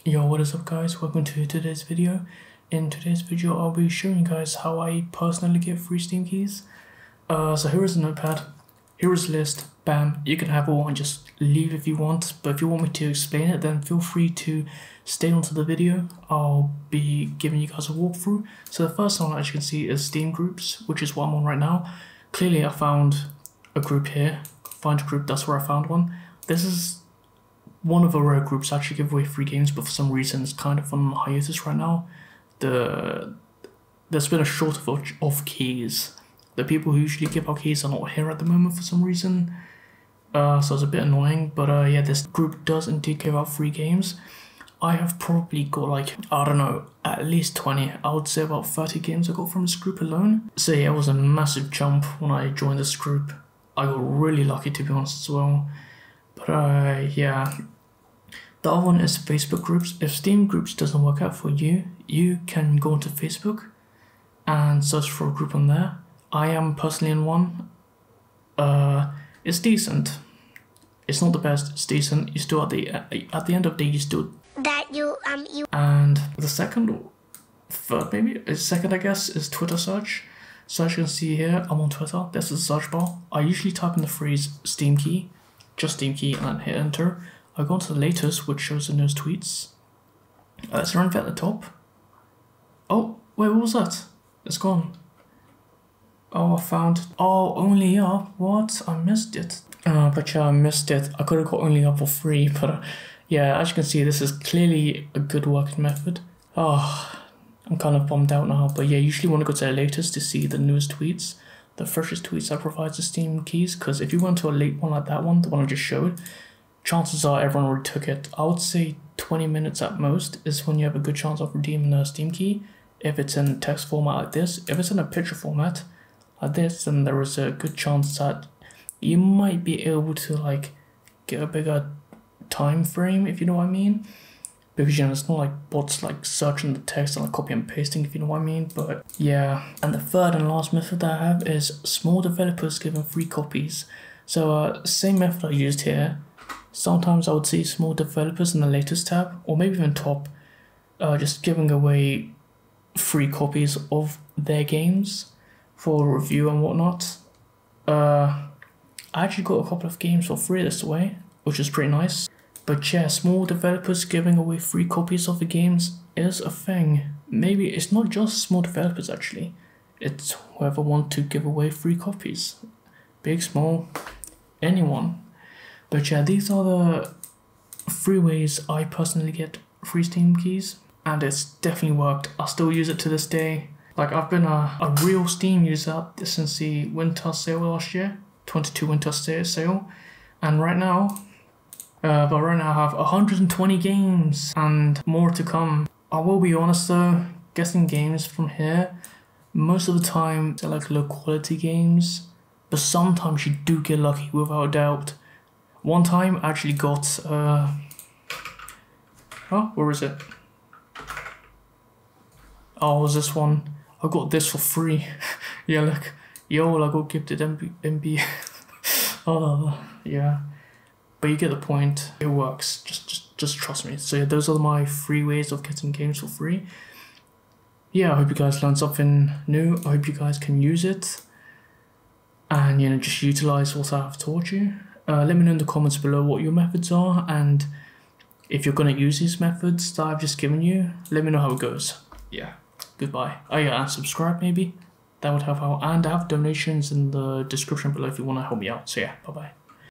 Yo, what is up guys, welcome to today's video. In today's video I'll be showing you guys how I personally get free Steam keys. So here is a notepad, here is a list, bam, you can have all and just leave if you want, but if you want me to explain it then feel free to stay onto the video. I'll be giving you guys a walkthrough. So the first one, as you can see, is Steam groups, which is what I'm on right now. Clearly I found a group here, find a group, that's where I found one. This is one of the rare groups actually give away free games, but for some reason it's kind of on hiatus right now. There's been a shortage of keys. The people who usually give out keys are not here at the moment for some reason. So it's a bit annoying, but yeah, this group does indeed give out free games. I have probably got like, I don't know, at least 20, I would say about 30 games I got from this group alone. So yeah, it was a massive jump when I joined this group. I got really lucky, to be honest, as well. But yeah, the other one is Facebook groups. If Steam groups doesn't work out for you, you can go onto Facebook and search for a group on there. I am personally in one. It's decent. It's not the best. It's decent. You still at the end of the day, you still that you. And the third maybe, second I guess, is Twitter search. So as you can see here, I'm on Twitter. This is the search bar. I usually type in the phrase Steam key. Just Steam key and then hit enter. I go to the latest, which shows the newest tweets. Is there anything at the top? Oh, wait, what was that? It's gone. Oh, I found. Oh, only up. What? I missed it. But yeah, I missed it. I could have got only up for free, but yeah, as you can see, this is clearly a good working method. Oh, I'm kind of bummed out now, but yeah, usually want to go to the latest to see the newest tweets. The freshest tweets that provides the Steam keys, because if you went to a late one like that one, the one I just showed, chances are everyone already took it. I would say 20 minutes at most is when you have a good chance of redeeming a Steam key. If it's in text format like this, if it's in a picture format like this, then there is a good chance that you might be able to like get a bigger time frame, if you know what I mean. Because you know, it's not like bots like searching the text and like copy and pasting, if you know what I mean. But yeah, and the third and last method that I have is small developers giving free copies. So same method I used here. Sometimes I would see small developers in the latest tab, or maybe even top, just giving away free copies of their games for review and whatnot. I actually got a couple of games for free this way, which is pretty nice. But yeah, small developers giving away free copies of the games is a thing. Maybe it's not just small developers actually, it's whoever want to give away free copies. Big, small, anyone. But yeah, these are the 3 ways I personally get free Steam keys, and it's definitely worked. I still use it to this day. Like, I've been a real Steam user since the winter sale last year, 22 winter sale, and right now, I have 120 games and more to come. I will be honest though, getting games from here, most of the time they're like low quality games, but sometimes you do get lucky without a doubt. One time I actually got, oh, where is it? Oh, it was this one. I got this for free. Yeah, look. Yo, I got gifted MB. Oh, yeah. But you get the point. It works. Just trust me. So yeah, those are my 3 ways of getting games for free. Yeah, I hope you guys learned something new. I hope you guys can use it. And, you know, just utilize what I have taught you. Let me know in the comments below what your methods are, and if you're going to use these methods that I've just given you, let me know how it goes. Yeah, goodbye. Oh yeah, and subscribe maybe. That would help out. And I have donations in the description below if you want to help me out. So yeah, bye bye.